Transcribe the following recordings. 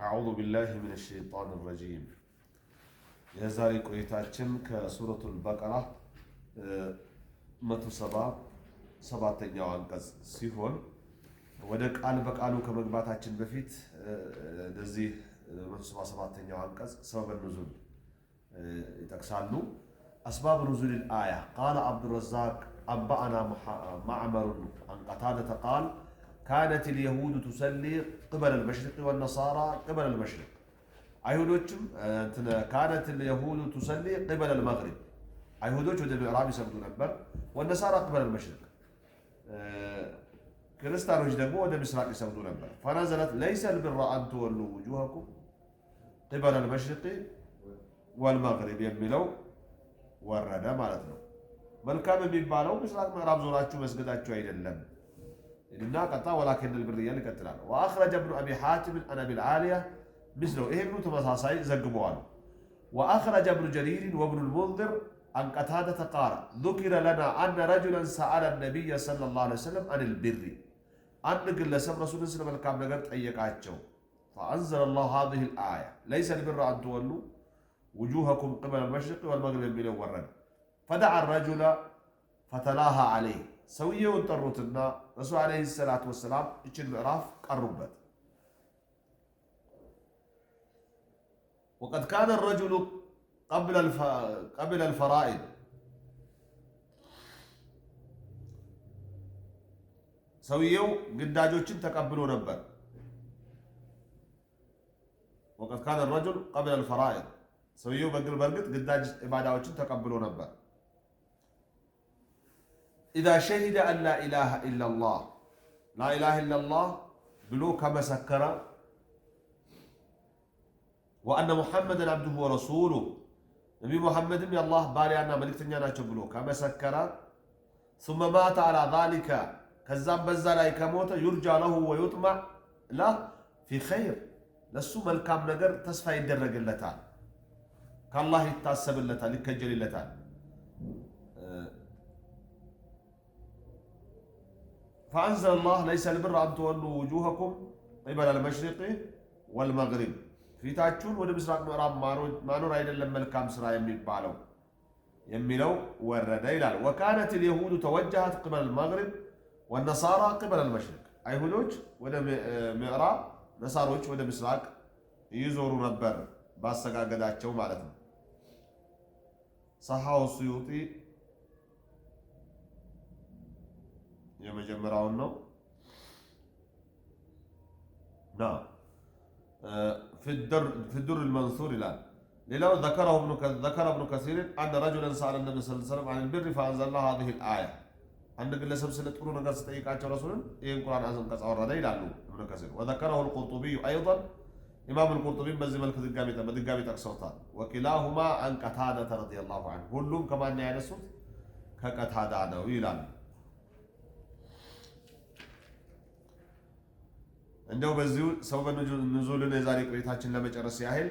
أعوذ بالله من الشيطان الرجيم. يا زاري قريتاتشن كسورة البقرة متو سبعتኛው አንቀጽ ሲሆን ወደ ቃል በቃሉ ከመግባታችን በፊት ለዚህ 177ኛው አንቀጽ ሰበብ ኑዙል ይጠቅሳሉ። أسباب نزول الآية قال عبد الرزاق أنبأنا معمر عن قتادة قال كانت اليهود تصلي قبل المشرق والنصارى قبل المشرق. أيهودوچم كانت اليهود تصلي قبل المغرب. أيهودوچ ወደ ምዕራብ ይሰግዱ ነበር والنصارى قبل المشرق. ክርስቲያኖች ደግሞ ወደ ምስራቅ ይሰግዱ ነበር። فنزلت ليس البر أن تولوا وجوهكم قبل المشرق والمغرب የሚለው ወረደ ማለት ነው። መልካም የሚባለው ምስራቅ ምዕራብ ዞራችሁ መስገዳችሁ አይደለም إننا قطع ولكن البرية لكتلان. وأخرج ابن أبي حاتم عن أبي العالية مثله ابن تمساسي زقبوان. وأخرج ابن جرير وابن المنذر عن قتادة قال ذكر لنا أن رجلا سأل النبي صلى الله عليه وسلم عن البر أن قل لسم رسول الله صلى الله عليه وسلم أيقاتشو فأنزل الله هذه الآية ليس البر أن تولوا وجوهكم قبل المشرق والمغرب من ورد. فدعا الرجل فتلاها عليه سويون طروتنا رسول عليه الصلاة والسلام اجل معراف قربت. وقد كان الرجل قبل الفرائض سويو قداجوچن تقبلوا نبر. وقد كان الرجل قبل الفرائض سويو بقل برقت قداج عباداوچن تقبلوا نبر. إذا شهد أن لا إله إلا الله لا إله إلا الله بلو كما سكر وأن محمدا عبده ورسوله نبي محمد يا الله باري أنا ملك تنيانا بلو كما سكر ثم مات على ذلك كذاب بزالا يكموت يرجى له ويطمع له في خير لسو ملكام نجر تصفى يدرج اللتان كالله يتاسب اللتان يكجل اللتان. فأنزل الله ليس البر أن تولوا وجوهكم قبل المشرق والمغرب في تاجون ولا مسراق مغرب ما نور أيضا لما الكام سرا يميلو ورد إلال. وكانت اليهود توجهت قبل المغرب والنصارى قبل المشرق. أيهودوج ولا مغرب نصاروج ولا مسراق يزوروا نبر باسقا قداتشو مالتنا. صحاو السيوطي يمجمرون نو نعم في الدر المنثور الآن لو ذكر ابن كثير أن رجلا سأل النبي صلى الله عليه وسلم عن البر فأنزل الله هذه الآية. عندك اللي سبسلة تقولون قصة تأيكاتش رسولا إيه القرآن عزم قصة ورده إلى ابن كثير. وذكره القرطبي أيضا إمام القرطبي بزي ملك الدقامي تكسوطان وكلاهما عن قتادة رضي الله عنه كلهم كمان يعنسون كقتادة عنه إلى እንደው በዚሁ ሰበብ ንዙልን የዛሬ ቆይታችን ለመጨረስ ያህል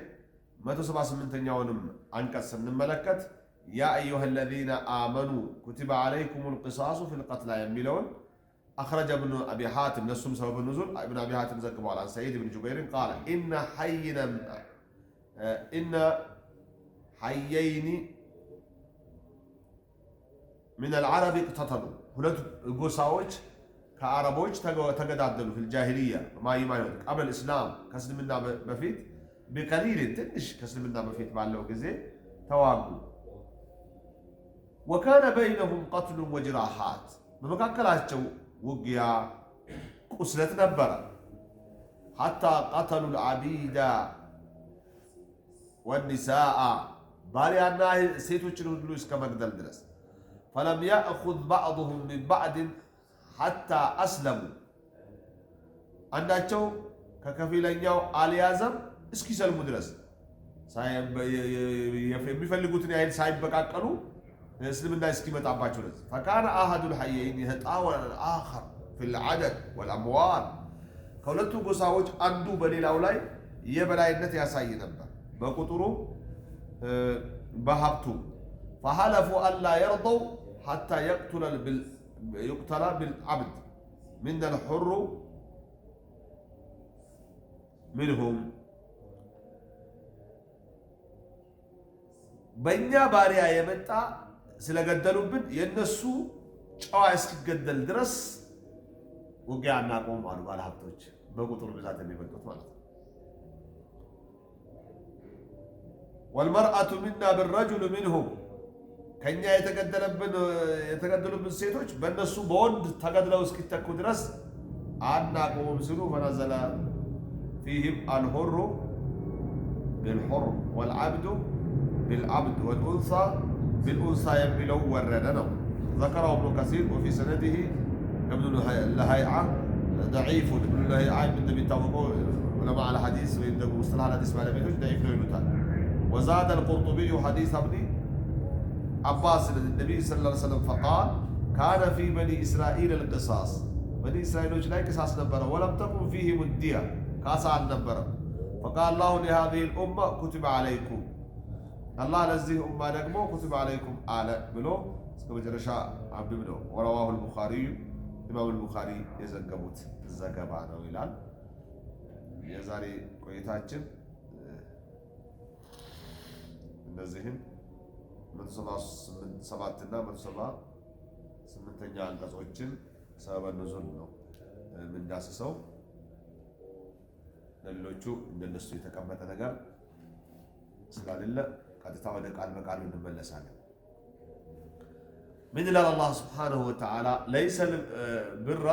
178ኛውንም አንቀጽ ስንመለከት ያ አዩሃ الذين آمنوا كتب عليكم القصاص في القتلى የሚለውን أخرج ابن أبي حاتم ለሱም ሰበብ ንዙል ابن أبي حاتم ዘግቧል عن سعيد بن جبير قال إن حيين من العرب اقتتلوا ሁለት ጎሳዎች ከአረቦች ተገዳደሉ في الجاهلية ما يمانون قبل الإسلام كسلمنا بفيت بقليل تنش كسلمنا بفيت ባለው ጊዜ ተዋጉ. وكان بينهم قتل وجراحات በመካከላቸው ውጊያ ቁስለት ነበረ. حتى قتلوا العبيد والنساء ባሪያና ሴቶችን ሁሉ እስከ መግደል ድረስ. فلم يأخذ بعضهم من بعض حتى أسلموا عنداتشو ككفيلنياو አልያዘም እስኪሰልሙ ድረስ የሚፈልጉትን ያህል ሳይበቃቀሉ እስልምና እስኪመጣባቸው ድረስ. فكان أحد الحيين يتطاول الآخر في العدد والأموال ከሁለቱ ጎሳዎች አንዱ በሌላው ላይ የበላይነት ያሳይ ነበር በቁጥሩ በሀብቱ. فحلفوا ألا يرضوا حتى يقتل بالعبد من الحر منهم በእኛ ባሪያ የመጣ ስለገደሉብን የነሱ ጨዋ እስኪገደል ድረስ ውጊያ እናቆም አሉ ባለሀብቶች፣ በቁጥር ብዛት የሚበልጡት ማለት ነው። ወልመርአቱ ሚና ብረጁል ሚንሁም ከኛ የተገደሉብን ሴቶች በእነሱ በወንድ ተገድለው እስኪተኩ ድረስ አናቆም ሲሉ ፈነዘለ ፊህም አልሑሩ ቢልሑር ወልዓብዱ ቢልዓብድ ወልኡንሳ ቢልኡንሳ የሚለው ወረደ ነው። ذكره ابن كثير وفي سنده ابن لهيعة ضعيف. ابن لهيعة من بيتوقعوا علماء الحديث ويبدأوا مصطلح الحديث ما لم يدرج ضعيف له يلوتان. وزاد القرطبي حديث ابن عباس النبي صلى الله عليه وسلم فقال كان في بني إسرائيل القصاص. بني إسرائيل لا قصاص نبره ولم تكن فيهم الدية كاسا نبره. فقال الله لهذه الأمة كتب عليكم الله لزيه أمة نقمو كتب عليكم آلاء بلو اسكو مجرشا عبد بلو. ورواه البخاري إمام البخاري يزقبوت الزقبانة ويلال يزاري قويتاتشن እነዚህም 177 እና 178ኛ አንቀጾችን ሰበበ ኑዙል ነው የምንዳስሰው። ለሌሎቹ እንደነሱ የተቀመጠ ነገር ስላልለ ቀጥታ ወደ ቃል በቃል እንመለሳለን። ምን ይላል አላህ ሱብሓነሁ ወተዓላ ለይሰ ብራ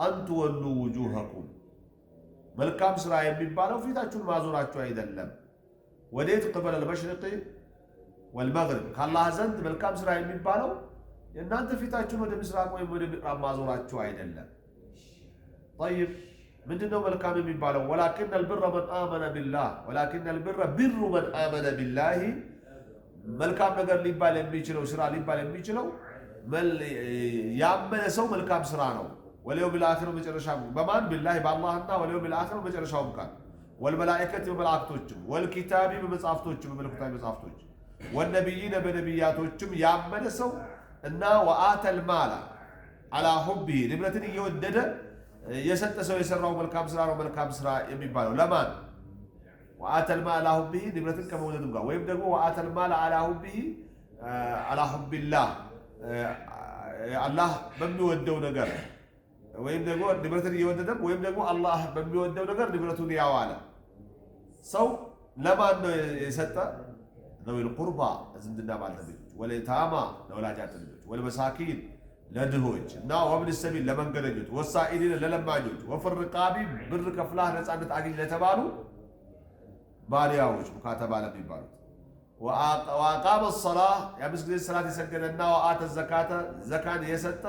አን ትወሉ ውጁሀኩም መልካም ስራ የሚባለው ፊታችሁን ማዞራችሁ አይደለም። ወዴት ቅበለ المشرق والمغرب ከአላህ ዘንድ መልካም ስራ የሚባለው የእናንተ ፊታችሁን ወደ ምስራቅ ወይም ወደ ምዕራብ ማዞራችሁ አይደለም። طيب ምንድነው መልካም የሚባለው? ولكن البر من آمن بالله ولكن البر بر من آمن بالله መልካም ነገር ሊባል የሚችለው ስራ ሊባል የሚችለው ያመነ ሰው መልካም ስራ ነው። ወለየውም الآخر መጨረሻው በማን بالله በአላህና ወለየውም الآخر መጨረሻው ቃል والملائكة بملائكتهم والكتاب بمصحفتهم بملائكة مصحفتهم والنبيين بنبياتهم يامن سو ان وآتى المال على حبه ንብረትን እየወደደ የሰጠ ሰው የሰራው መልካም ስራ ነው መልካም ስራ የሚባለው ለማን وآتى المال على حبه ንብረትን ከመውደዱ ጋር ወይም ደግሞ وآتى المال على حبه على حب الله አላህ በሚወደው ነገር ወይም ደግሞ ንብረትን እየወደደ ወይም ደግሞ አላህ በሚወደው ነገር ንብረቱን ያዋለ ሰው ለማን ነው የሰጠ? ዘዊል ቁርባ ዝምድና ባለቤቶች፣ ወለይታማ ለወላጅ ልጆች፣ ወልመሳኪን ለድሆች እና ወብን ሰቢል ለመንገደኞች፣ ወሳኢሊን ለለማኞች፣ ወፍርቃቢ ብር ከፍላህ ነፃነት አግኝ ለተባሉ ባሪያዎች ሙካተባ ለሚባሉት ወአቃመ الصلاة የአምስት ጊዜ ሰላት የሰገደና ወአተ ዘካተ ዘካን የሰጠ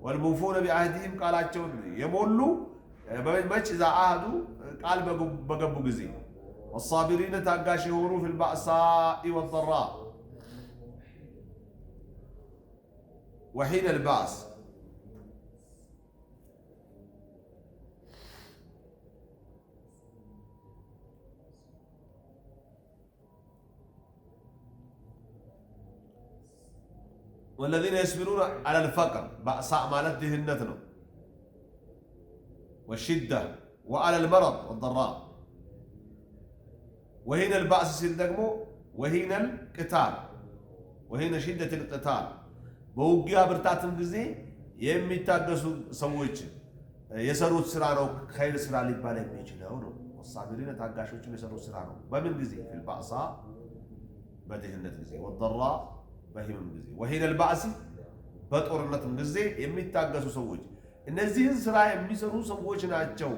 والموفون بعهدهم قالاتهم يمولوا مچ اذا عهدوا قال بغبو غزي والصابرين تاغاش يهونوا في البأساء والضراء وحين الباس. والذين يصبرون على الفقر بأساء مالت دهنتنا والشدة وعلى المرض والضراء. وهنا البأس سندقمو وهنا القتال وهنا شدة القتال بوقيا برتاتم غزي يميتاغسو سووچ يسروت سرا ነው خير سرا ሊባል የሚችለው ነው። والصابرين ታጋሾችም የሰሩት ስራ ነው። በምን ጊዜ? في البأساء በድህነት ጊዜ والضراء በህመም ጊዜ وحين البأس በጦርነትም ጊዜ የሚታገሱ ሰዎች እነዚህን ስራ የሚሰሩ ሰዎች ናቸው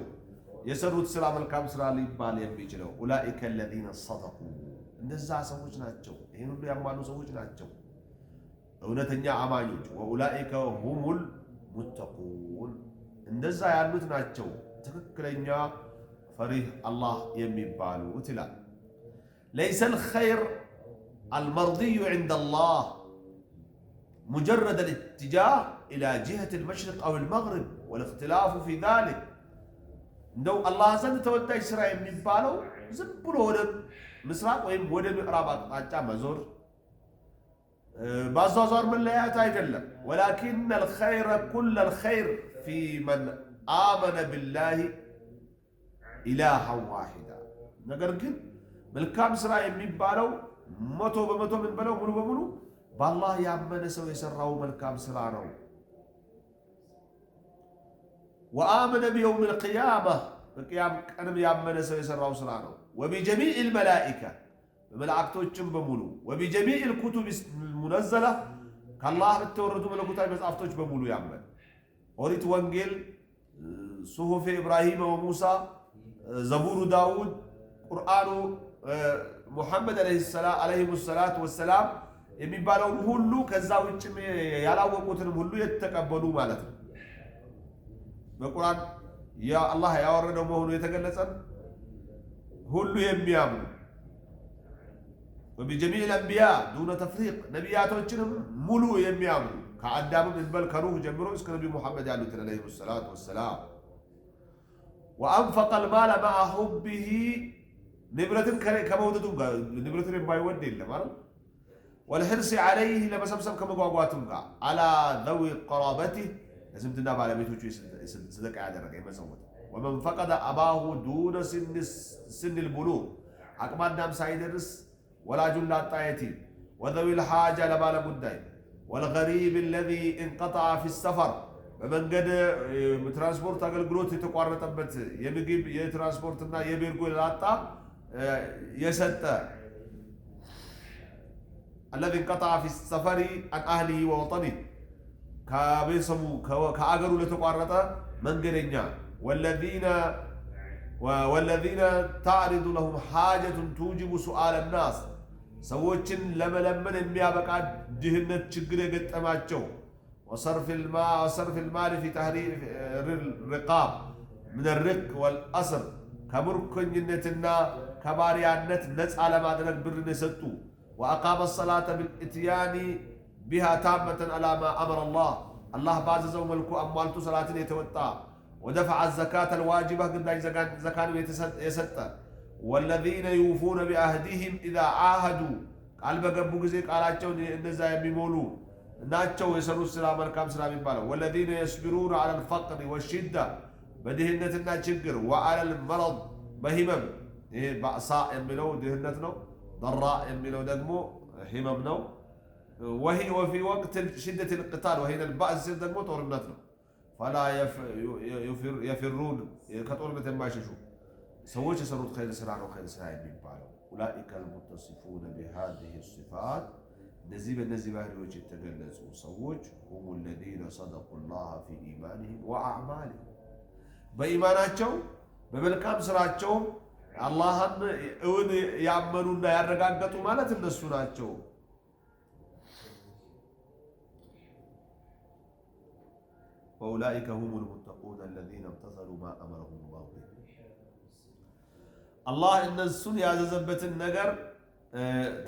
የሰሩት ስራ መልካም ስራ ሊባል የሚችለው። أولئك الذين صدقوا እነዛ ሰዎች ናቸው ይሄን ሁሉ ያማሉ ሰዎች ናቸው እውነተኛ አማኞች። وأولئك هم المتقون እንደዛ ያሉት ናቸው ትክክለኛ ፈሪህ አላህ የሚባሉት ይላል። ليس الخير المرضي عند الله مجرد الاتجاه إلى جهة المشرق أو المغرب والاختلاف في ذلك. እንደው አላህ ዘንድ ተወዳጅ ስራ የሚባለው ዝም ብሎ ወደ ምስራቅ ወይም ወደ ምዕራብ አቅጣጫ መዞር ባዟዟር መለያየት አይደለም። ولكن الخير كل الخير في من آمن بالله إلها واحدا. ነገር ግን መልካም ስራ የሚባለው መቶ በመቶ ምን በለው ሙሉ በሙሉ በአላህ ያመነ ሰው የሰራው መልካም ስራ ነው። ወአመነ ቢየውም ልቅያማ በቅያም ቀንም ያመነ ሰው የሰራው ስራ ነው። ወቢጀሚዕ ልመላኢካ በመላእክቶችም በሙሉ ወቢጀሚዕ ልኩቱብ ሙነዘላ ከአላህ በተወረዱ መለኮታዊ መጽሐፍቶች በሙሉ ያመነ ኦሪት፣ ወንጌል፣ ሱሁፍ ኢብራሂም ወሙሳ፣ ዘቡሩ ዳውድ፣ ቁርአኑ ሙሐመድ ዓለይሂሙ ሰላቱ ወሰላም የሚባለውን ሁሉ ከዛ ውጭ ያላወቁትንም ሁሉ የተቀበሉ ማለት ነው። በቁርአን አላህ ያወረደው መሆኑ የተገለጸን ሁሉ የሚያምኑ ወቢጀሚዕ ልአንቢያ ዱነ ተፍሪቅ ነቢያቶችንም ሙሉ የሚያምኑ ከአዳምም እንበል ከኑህ ጀምሮ እስከ ነቢ ሙሐመድ ያሉትን ዓለይሂሙ ሰላቱ ወሰላም። ወአንፈቀ ልማለ መዓ ሁቢሂ ንብረትን ከመውደዱም ጋር ንብረትን የማይወድ የለም አይደል? ወልሕርሲ ዓለይህ ለመሰብሰብ ከመጓጓቱም ጋር አላ ዘዊ ቀራበቲህ ለዝምድና ባለቤቶቹ ስደቃ ያደረገ የመጸወት። ወመን ፈቀደ አባሁ ዱነ ስን ልቡሉግ አቅመ አዳም ሳይደርስ ወላጁን ላጣ የቲም፣ ወዘዊ ልሓጃ ለባለ ጉዳይ፣ ወልገሪብ አለዚ እንቀጠዐ ፊ ሰፈር በመንገድ ትራንስፖርት አገልግሎት የተቋረጠበት የምግብ የትራንስፖርትና የቤርጎ ላጣ የሰጠ الذي انقطع في السفر عن أهله ووطنه كبيسمو كأجروا لتقارطة من قرنيا والذين تعرض لهم حاجة توجب سؤال الناس سوتشن لمن الميابك دهنة شجرة قد أماتشو وصرف المال في تحرير الرقاب من الرق والأسر كمركن جنتنا كباريانات نس على ما درك برن ستو وأقام الصلاة بالإتيان بها تامة على ما أمر الله بعززه ملكو أموالته صلاة يتوتى ودفع الزكاة الواجبة قلنا زكاة يستى والذين يوفون بأهدهم إذا عاهدوا قال بقبو زيك على أتشون النزا يميمولو ناتشو يسروا السلام الكام سلام يبالو والذين يصبرون على الفقر والشدة بدهنة شجر وعلى المرض بهمم بأساء يميلو دهنتنا ضراء يميلو دقمو هممنا وفي وقت شدة القتال وهي البأس دقمو طورنتنا فلا يفرون كطورنة ما يشوفوا سووش يسروا خير سرعة وخير سرعة يبالو أولئك المتصفون بهذه الصفات نزيب أهلوش التقلسوا سووش هم الذين صدقوا الله في إيمانهم وأعمالهم بإيماناتهم بملكام سرعاتهم اللهم እውን ያመኑና ያረጋገጡ ማለት እነሱ ናቸው። وأولئك هم المتقون الذين امتثلوا ما أمرهم الله به الله እነሱን ያዘዘበትን ነገር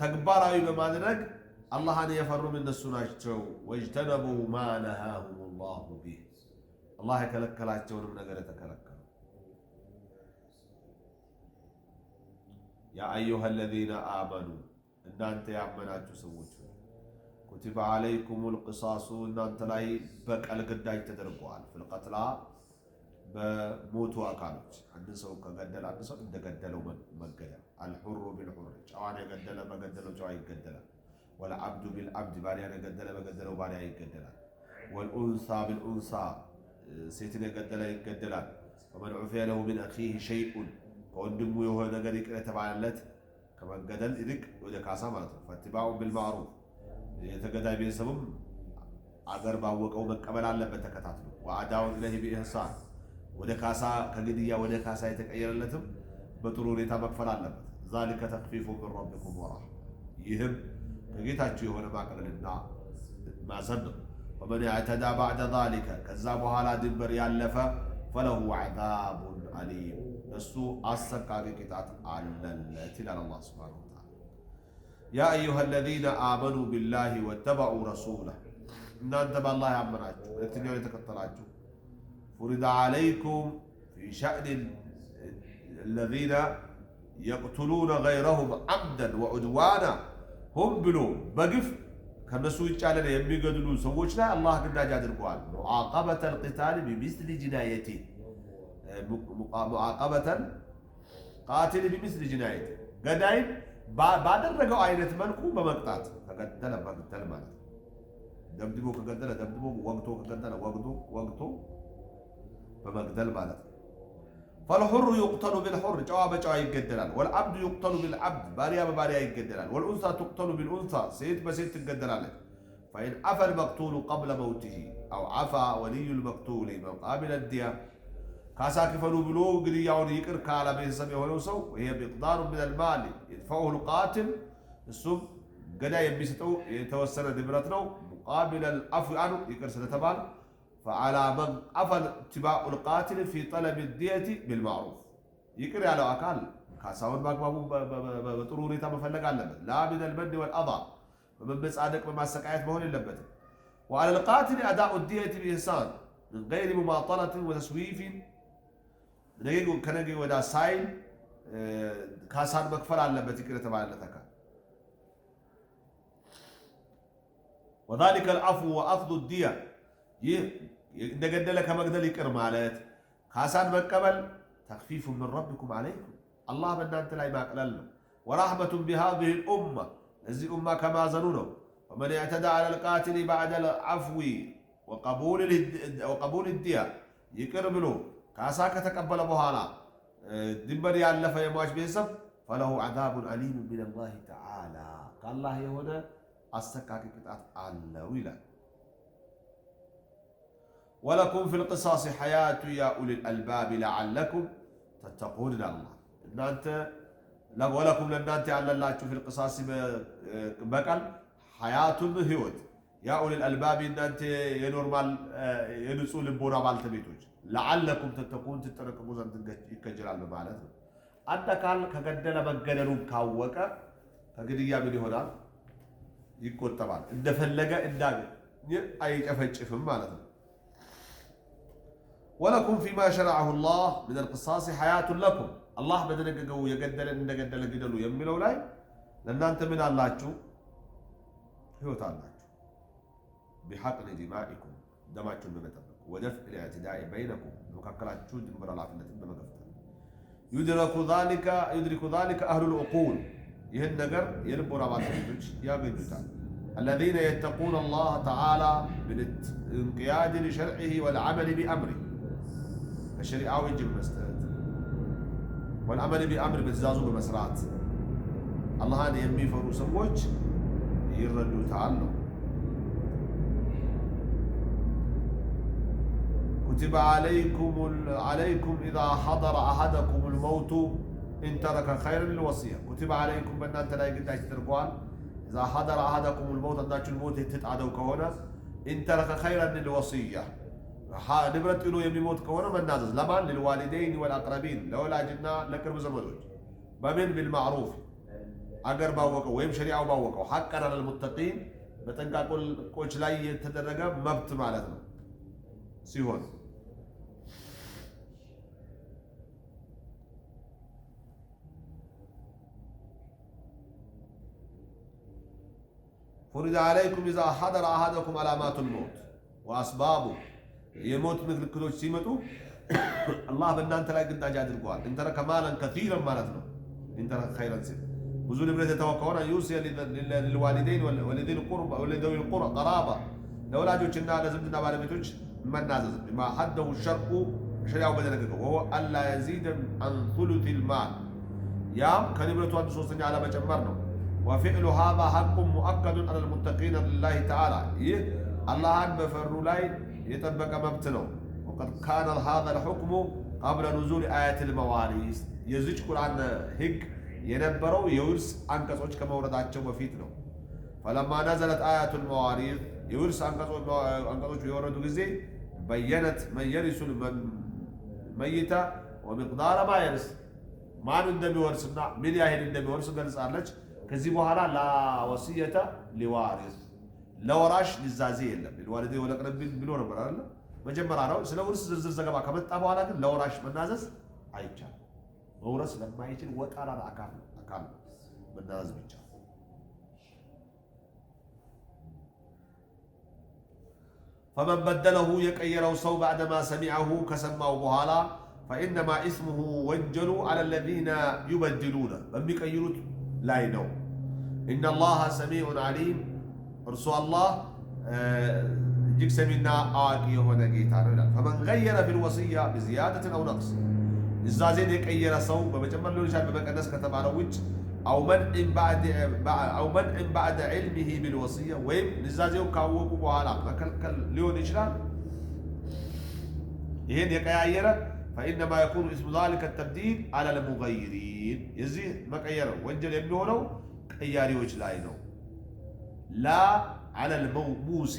ተግባራዊ በማድረግ አላህን የፈሩ እነሱ ናቸው። واجتنبوا ما نهاهم الله به الله የከለከላቸውንም ነገር የተከለከሉ يا أيها الذين آمنوا إن أنت يعمناتوا سوتوا كتب عليكم القصاص إن أنت لا يبقى القداج تدربوال في القتلى بموتوا أكانت عند سوء كقدل عند سوء إنت قدلوا مقدل الحر بالحر جوانا قدل ما قدلوا جواي قدل والعبد بالعبد باري أنا قدل ما قدلوا باري يقدل والأنثى بالأنثى سيتنا قدل يقدل ومن عفي له من أخيه شيء ከወንድሙ የሆነ ነገር ይቅር የተባለለት ከመገደል ይልቅ ወደ ካሳ ማለት ነው። ፈትባኡ ቢልማዕሩፍ የተገዳይ ቤተሰብም አገር ባወቀው መቀበል አለበት ተከታትሎ። ወአዳውን ለህ ቢኢህሳን ወደ ካሳ ከግድያ ወደ ካሳ የተቀየረለትም በጥሩ ሁኔታ መክፈል አለበት። ዛሊከ ተኽፊፉ ሚን ረቢኩም ወራህማ ይህም ከጌታችሁ የሆነ ማቅለልና ማዘን ነው። ወመን ያዕተዳ ባዕደ ዛሊከ ከዛ በኋላ ድንበር ያለፈ ፈለሁ ዐዛቡን አሊም እሱ አሰቃቂ ቅጣት አለለት ይላል አላህ ሱብሓነሁ ወተዓላ። ያ አዩሃ አለዚነ አመኑ ቢላሂ ወተበዑ ረሱለህ እናንተ በአላህ ያመናችሁ መልእክተኛውን የተከተላችሁ ፉሪደ ዐለይኩም ፊ ሸእኒ አለዚነ የቅቱሉነ ገይረሁም ዐምደን ወዑድዋና ሁም ብሎ በግፍ ከነሱ ውጭ ያለን የሚገድሉ ሰዎች ላይ አላህ ግዳጅ አድርገዋል። ሙዓቀበተል ቂታል ቢሚስሊ ጅናየቲ ሙዓቀበተን ቃቲል ቢሚስሊ ጅናየቲ ገዳይን ባደረገው አይነት መልኩ በመቅጣት ከገደለ መግደል ማለት ነው። ደብድቦ ከገደለ ደብድቦ፣ ወግቶ ከገደለ ወግቶ በመግደል ማለት ነው። فالحر يقتل بالحر ጨዋ በጨዋ ይገደላል። والعبد يقتل بالعبد ባሪያ በባሪያ ይገደላል። والأنثى تقتل بالأنثى ሴት በሴት ትገደላለች። فإن عفا المقتول قبل موته أو عفا ولي المقتول مقابل الدية ካሳ ክፈሉ ብሎ ግድያውን ይቅር ካለ ቤተሰብ የሆነው ሰው ይሄ بإقدار من المال يدفعه القاتل እሱም ገዳይ የሚሰጠው የተወሰነ ንብረት ነው። مقابل العفو عنه ይቅር ስለተባለ فعلى من عفا اتباع القاتل في طلب الدية بالمعروف يقر على أكال كاساون باقبابو بطروري تام فلق علبت لا من المن والأضع ومن بسعادك بما السكايات بهون اللبت وعلى القاتل أداء الدية بإحسان من غير مماطلة وتسويف نجيو كنجي ودا سايل كاسان مكفر على اللبت يقر تبع لتك وذلك العفو وأخذ الدية እንደገደለ ከመግደል ይቅር ማለት ካሳን መቀበል ተኽፊፉ من ربكم عليكم አላህ በእናንተ ላይ ማቅለል ነው። ورحمة بهذه الأمة እዚህ ኡማ ከማዘኑ ነው። ومن اعتدى على القاتل بعد العفو وقبول الدية ይቅር ብሎ ካሳ ከተቀበለ በኋላ ድንበር ያለፈ የሟች ቤተሰብ فله عذاب أليم من الله تعالى ከአላህ የሆነ አሰቃቂ ቅጣት አለው ይላል። ولكم في القصاص حياة يا أولي الألباب لعلكم تتقون الله إن أنت ولكم لأن أنت على الله في القصاص بقل حياة هيوت يا أولي الألباب إن أنت ينورمال ينسول البورا بالتبيتوج لعلكم تتقون تتركوا زن يكجر على المعلومات أنت قال كقدنا مجنون كاوكا كقديا من هنا يكون طبعا إن فلقة إن أي أفجع في المعلومات ولكم فيما شرعه الله من القصاص حياة لكم الله بدنا جو يقدر إن قدر قدروا يملوا لاي لأن أنت من الله تشو هو تعالى بحقن دمائكم دماءكم بمتبق ودفع الاعتداء بينكم وكاكلات تشو دمر العافية بمقفتها يدرك ذلك أهل العقول يهن نقر يربوا رابط يا قيدتان الذين يتقون الله تعالى بالانقياد لشرعه والعمل بأمره الشريعة ويجب المستند والعمل بأمر بتزازو بمسرات الله هذا يمي فروس موج يردوا تعالوا كتب عليكم إذا حضر أحدكم الموت إن ترك خيرا للوصية كتب عليكم بأن أنت لا يقدر تتركوان إذا حضر أحدكم الموت أنك الموت تتعدوا كهنا إن ترك خيرا للوصية ንብረት ጥሎ የሚሞት ከሆነ መናዘዝ ለማን للوالدين والأقربين ለወላጅና ለቅርብ ዘመዶች በምን بالمعروف አገር ባወቀው ወይም ሸሪዓው ባወቀው حقا على المتقين በጠንቃቆች ላይ የተደረገ መብት ማለት ነው ሲሆን فرض عليكم إذا حضر أحدكم علامات الموت وأسبابه يموت مثل كلوش سيمتو الله بنان تلاقي قد أجاد القوال إن ترك مالا كثيرا مالتنا إن ترك خيرا سير بزول ابن يتوقعون يوصي للوالدين ولذي القربى ولذوي القرى قرابة لو لا جوتشنا لازمنا على بيتوش من نازل بما حده الشرع شريعه بدنك وهو ألا يزيد عن ثلث المال يام كان يبرتوا أن تصوصني على مجمرنا وفعل هذا حق مؤكد على المتقين لله تعالى الله أن بفروا لاي يطبق مبتنو وقد كان هذا الحكم قبل نزول آيات المواريث يزيج قرآن هيك ينبروا يورس أنكسوش كما ورداتشو وفيتنو فلما نزلت آيات المواريث يورس أنكسوش يوردوا جزي بيّنت من يرث الميت ومقدار ما يرث ما ندم يورثنا من ياهل ندم يورث قال سألج كذي بحالا لا وصية لوارث ለወራሽ ንዛዜ የለም ለወልዴ ወለቅረብ ቢኖር ነበር አይደል መጀመሪያ ነው ስለ ውርስ ዝርዝር ዘገባ ከመጣ በኋላ ግን ለወራሽ መናዘዝ አይቻልም መውረስ ለማይችል ወጣላ አካል መናዘዝ ብቻ فمن بدله يقيروا سو بعدما سمعه كسمعوا بحالا فإنما اسمه وجلوا على الذين يبدلون بميقيروت ላይ ነው። ኢነላሃ ሰሚዑን ዓሊም እርሱ አላህ እጅግ ሰሚና አዋቂ የሆነ ጌታ ነው ይላል። ፈመን ገየረ ፊል ወስያ ቢዚያደትን አው ነቅስ ንዛዜን የቀየረ ሰው በመጨመር ሊሆን ይችላል በመቀነስ ከተባለው ውጭ አው መንዕን ባዕደ ዒልሚሂ ቢልወስያ ወይም ንዛዜውን ካወቁ በኋላ መከልከል ሊሆን ይችላል። ይህን የቀያየረ ፈኢነማ የኩኑ እስሙ ዛሊከ ተብዲል ዐለል ሙገይሪን የዚህ መቀየር ወንጀል የሚሆነው ቀያሪዎች ላይ ነው። ላ ዐለል ሙሲ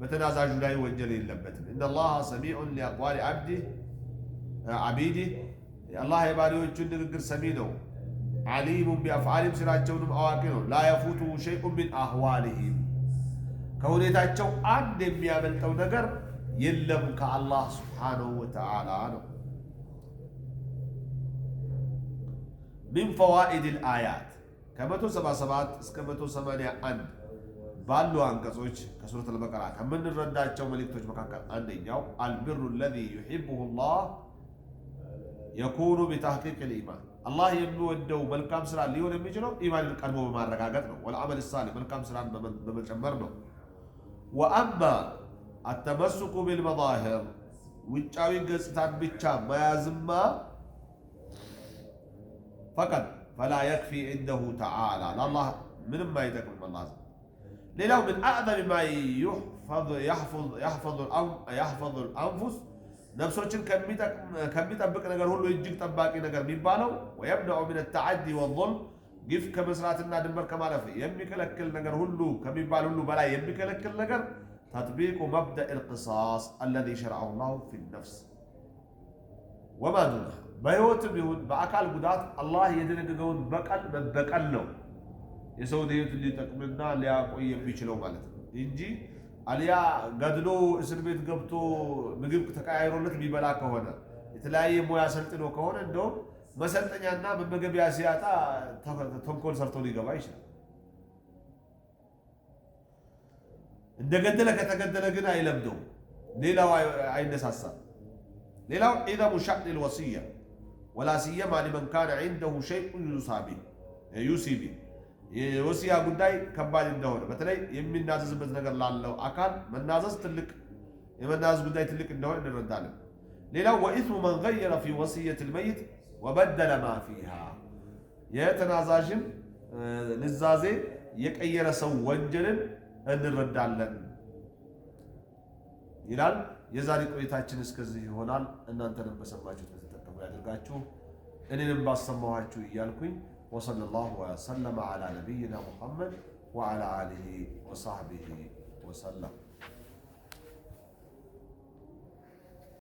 በተናዛዡ ላይ ወንጀል የለበትም። ኢነላሃ ሰሚዑን ሊአቅዋሊ ዓቢዲህ የአላህ የባሪዎቹን ንግግር ሰሚ ነው። ዓሊሙን ቢአፍዓሊሂም ስራቸውንም አዋቂ ነው። ላ የፉቱ ሸይኡን ሚን አህዋሊሂም ከሁኔታቸው አንድ የሚያመልጠው ነገር የለም ከአላህ ስብሓነሁ ወተዓላ ነው። ሚን ፈዋኢድል አያት ከ177 እስከ 181 ባሉ አንቀጾች ከሱረቱል በቀራ ከምንረዳቸው መልእክቶች መካከል አንደኛው አልቢሩ አለዚ ዩሒቡሁ ላህ የኩኑ ቢተሕቂቂል ኢማን አላህ የሚወደው መልካም ስራ ሊሆን የሚችለው ኢማንን ቀድሞ በማረጋገጥ ነው። ወልዐመል ሳሊህ መልካም ስራን በመጨመር ነው። ወአማ አተመሱኩ ቢልመዛሂር ውጫዊ ገጽታን ብቻ መያዝማ ፈቀድ ፈላ የክፊ ዒንደሁ ተዓላ ለአላህ ምንም አይጠቅምም። አላህ ሌላው ምን አዕዘም ማ የሕፈዙል አንፉስ ነፍሶችን ከሚጠብቅ ነገር ሁሉ እጅግ ጠባቂ ነገር የሚባለው ወየምነዑ ሚነ ተዓዲ ወዙልም ግፍ ከመስራትና ድንበር ከማለፍ የሚከለክል ነገር ሁሉ ከሚባል ሁሉ በላይ የሚከለክል ነገር ተጥቢቁ መብደኢል ቂሳስ አለዚ ሸረዐሁ ላሁ ፊ ነፍስ ወማ ዱነሃ በሕይወትም ይሁን በአካል ጉዳት አላህ የደነገገውን በቀል መበቀል ነው የሰውን ሕይወት ሊጠቅምና ሊያቆይ የሚችለው ማለት ነው እንጂ አልያ ገድሎ እስር ቤት ገብቶ ምግብ ተቀያይሮለት ቢበላ ከሆነ የተለያየ ሙያ ሰልጥኖ ከሆነ እንደውም መሰልጠኛና መመገቢያ ሲያጣ ተንኮል ሰርቶ ሊገባ ይችላል። እንደገደለ ከተገደለ ግን አይለምደውም፣ ሌላው አይነሳሳም። ሌላው ዒዘሙ ሸእኒል ወሲያ ወላ ሲየማ ሊመን ካነ ዒንደሁ ሸይኡን ዩሲ ቢህ የወሲያ ጉዳይ ከባድ እንደሆነ በተለይ የሚናዘዝበት ነገር ላለው አካል መናዘዝ ትልቅ የመናዘዝ ጉዳይ ትልቅ እንደሆነ እንረዳለን። ሌላው ወኢስሙ መን ገየረ ፊ ወሲየቲል መይት ወበደለ ማ ፊሃ የተናዛዥን ንዛዜ የቀየረ ሰው ወንጀልን እንረዳለን ይላል። የዛሬ ቆይታችን እስከዚህ ይሆናል። እናንተንም በሰማችሁት ተጠቀሙ ያድርጋችሁ፣ እኔንም ባሰማኋችሁ እያልኩኝ وصلى الله وسلم على نبينا محمد وعلى آله وصحبه وسلم.